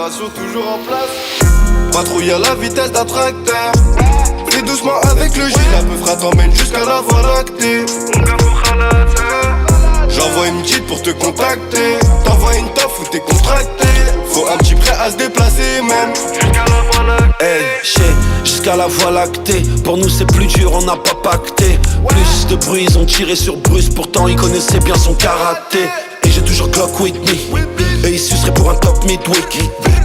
préparation toujours en place. Patrouille à la vitesse d'un tracteur. Fais doucement avec le G, la peufra t'emmène jusqu'à la voie lactée. J'envoie une petite pour te contacter. T'envoies une toffe ou t'es contracté. Faut un petit prêt à se déplacer même. Jusqu'à la voie lactée. Hey, jusqu'à la voie lactée. Pour nous c'est plus dur, on n'a pas pacté. Plus de bruit, ils ont tiré sur Bruce. Pourtant ils connaissaient bien son karaté. Et j'ai toujours Glock with me. Et ils suceraient pour un top midweek.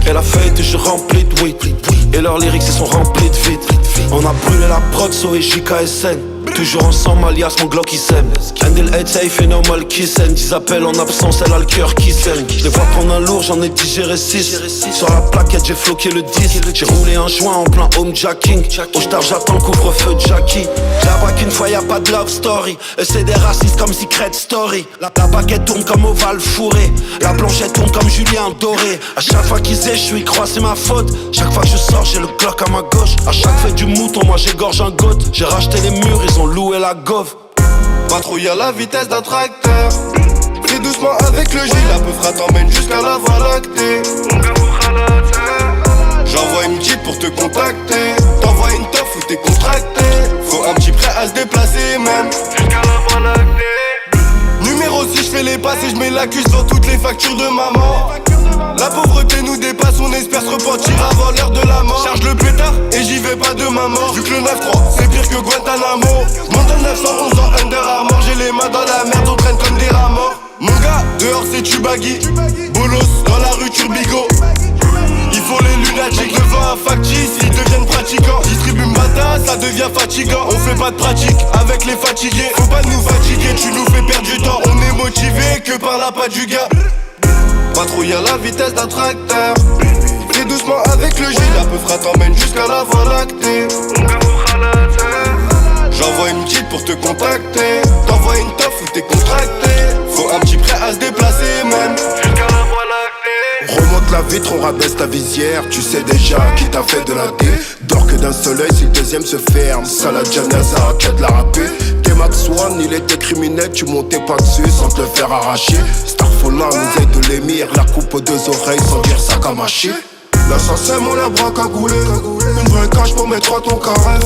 Et la fête je remplis de weed. Et leurs lyrics ils sont remplis de vide. On a brûlé la prod, So et JKSN. Toujours ensemble, alias mon Glock qui sème. Handle head safe et normal qui saigne. 10 appels en absence, elle a le cœur qui saigne. Je les vois prendre un lourd, j'en ai digéré 6. Sur la plaquette, j'ai floqué le 10. J'ai roulé un joint en plein homejacking. Au star, j'attends le couvre-feu de Jackie. J'avoue qu'une fois y'a pas de love story. Et c'est des racistes comme Secret Story. La baguette tourne comme Oval fourré. La blanchette tourne comme Julien Doré. À chaque fois qu'ils échouent, ils croient c'est ma faute. Chaque fois que je sors, j'ai le Glock à ma gauche. À chaque fête du mouton, moi j'égorge un goat. J'ai racheté les murs, ils ont loué la gove. Patrouille à la vitesse d'un tracteur. Fais doucement avec le G, la peufra t'emmène jusqu'à la voie lactée. J'envoie une petite pour te contacter. T'envoies une toffe ou t'es contracté. Faut un petit prêt à se déplacer même. Jusqu'à la voie lactée. Numéro 6, j'fais les passes et j'mets l'accuse dans toutes les factures de maman. La pauvreté nous dépasse, on espère se repentir avant l'heure de la mort. Charge le pétard et j'y vais pas de ma mort. Vu que le 9-3 c'est pire que Guantanamo. Monte dans le 911 en Under Armour. J'ai les mains dans la merde, on traîne comme des rats morts. Mon gars, dehors c'est Tubagi. Bolos, dans la rue Turbigo. Il faut les lunatiques, devant un factice, ils deviennent pratiquants. Distribue Mbata, ça devient fatigant. On fait pas de pratique avec les fatigués. Faut pas nous fatiguer, tu nous fais perdre du temps. On est motivé que par la patte du gars. Patrouille à la vitesse d'un tracteur. Fais doucement avec le G, la peufra t'emmène jusqu'à la voie lactée. J'envoie une petite pour te contacter. T'envoies une toffe ou t'es contracté. Faut un petit prêt à se déplacer même. Jusqu'à la voie lactée. Remonte la vitre, on rabaisse ta visière. Tu sais déjà qui t'a fait de la D. Dors que d'un seul œil si le deuxième se ferme. Salade Janaza, qui a de la rapée. T'es Max One, il était criminel. Tu montais pas dessus sans te le faire arracher. Starfola nous aide de l'émir. La coupe aux deux oreilles sans dire ça qu'à mâcher. L'assassin, on la bras cagoulé. Une vraie cache pour mettre à ton carré.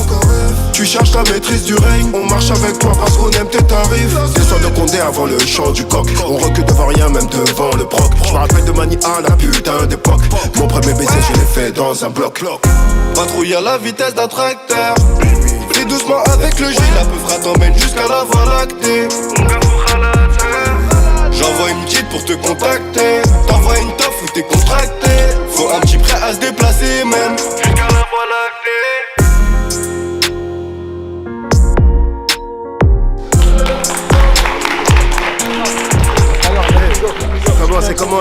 Tu cherches la maîtrise du règne. On marche avec toi parce qu'on aime tes tarifs. Descends de Condé avant le chant du coq. On recule devant rien, même devant le proc. Je me rappelle de Mani à la putain d'époque. Mon premier baiser, je l'ai fait dans un bloc. Patrouille à la vitesse d'un tracteur. Fais doucement avec le G, la peufra t'emmène jusqu'à la voie lactée. J'envoie une petite pour te contacter. T'envoies une toffe ou t'es contracté. Faut un petit prêt à se déplacer même. Jusqu'à la voie lactée.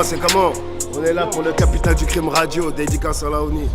C'est comment On est là pour le capital du crime radio, dédicace à Laouni.